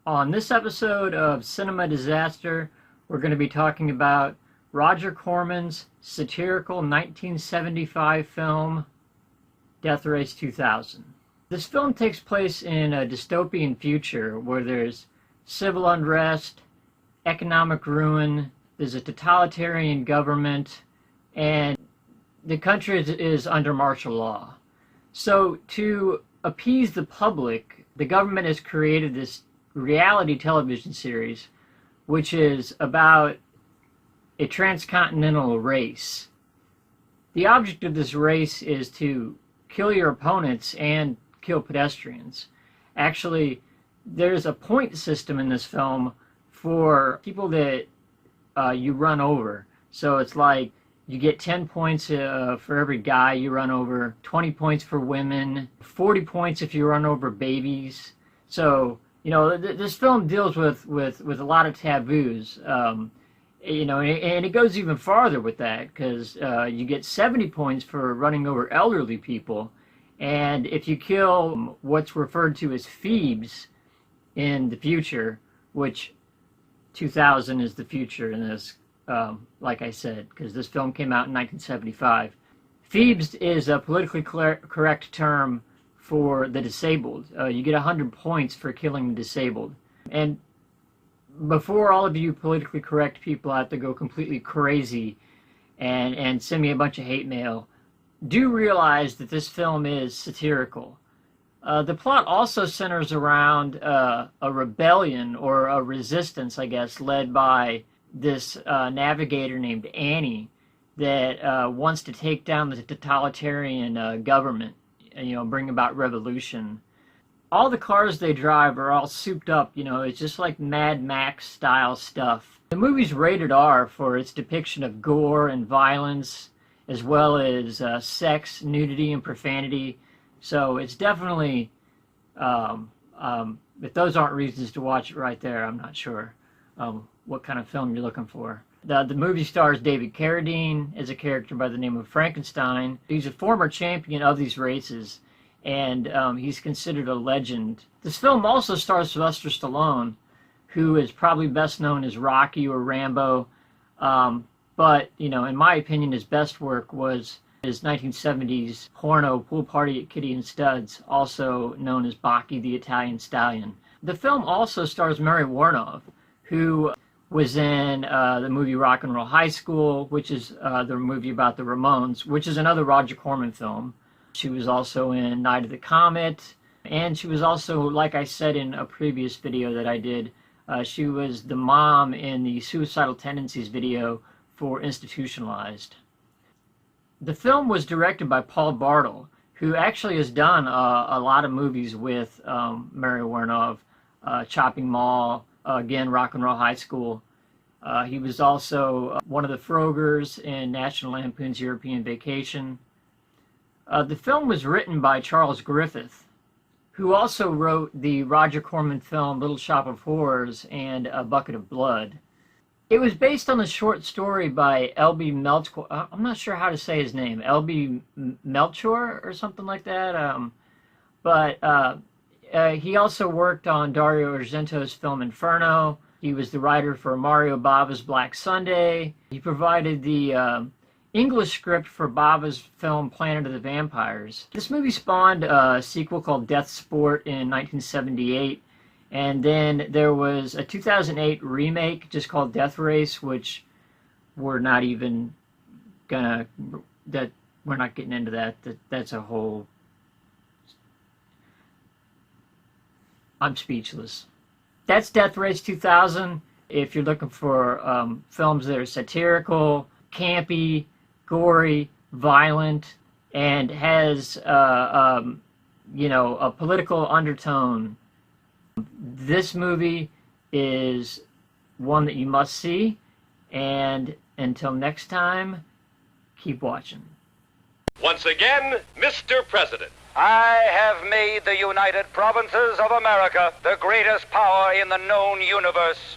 On this episode of Cinema Disaster, we're going to be talking about Roger Corman's satirical 1975 film, Death Race 2000. This film takes place in a dystopian future where there's civil unrest, economic ruin, there's a totalitarian government, and the country is under martial law. So to appease the public, the government has created this reality television series which is about a transcontinental race. The object of this race is to kill your opponents and kill pedestrians. Actually, there's a point system in this film for people that you run over. So it's like you get 10 points for every guy you run over, 20 points for women, 40 points if you run over babies. So, you know, this film deals with a lot of taboos. You know, and it goes even farther with that, because you get 70 points for running over elderly people. And if you kill what's referred to as Phoebes in the future, which 2000 is the future in this, like I said, because this film came out in 1975. Phoebes is a politically correct term for the disabled. You get 100 points for killing the disabled. And before all of you politically correct people have to go completely crazy and send me a bunch of hate mail, do realize that this film is satirical. The plot also centers around a rebellion, or a resistance, I guess, led by this navigator named Annie that wants to take down the totalitarian government and, you know, bring about revolution. All the cars they drive are all souped up, you know, it's just like Mad Max style stuff. The movie's rated R for its depiction of gore and violence, as well as sex, nudity, and profanity. So it's definitely, if those aren't reasons to watch it right there, I'm not sure what kind of film you're looking for. The movie stars David Carradine as a character by the name of Frankenstein. He's a former champion of these races, and he's considered a legend. This film also stars Sylvester Stallone, who is probably best known as Rocky or Rambo. But, you know, in my opinion, his best work was his 1970s porno Pool Party at Kitty and Studs, also known as Baki the Italian Stallion. The film also stars Mary Warnov, who was in the movie Rock and Roll High School, which is the movie about the Ramones, which is another Roger Corman film. She was also in Night of the Comet, and she was also, like I said in a previous video that I did, she was the mom in the Suicidal Tendencies video for Institutionalized. The film was directed by Paul Bartle, who actually has done a lot of movies with Mary Warnov, Chopping Mall, again, Rock and Roll High School. He was also one of the Frogers in National Lampoon's European Vacation. The film was written by Charles Griffith, who also wrote the Roger Corman film Little Shop of Horrors and A Bucket of Blood. It was based on a short story by L.B. Melchior. I'm not sure how to say his name. L.B. Melchior or something like that. He also worked on Dario Argento's film Inferno. He was the writer for Mario Bava's Black Sunday. He provided the English script for Bava's film Planet of the Vampires. This movie spawned a sequel called Death Sport in 1978. And then there was a 2008 remake just called Death Race, which we're not even gonna, we're not getting into that. That's a whole, I'm speechless. That's Death Race 2000. If you're looking for films that are satirical, campy, gory, violent, and has, you know, a political undertone, this movie is one that you must see. And until next time, keep watching. Once again, Mr. President. I have made the United Provinces of America the greatest power in the known universe.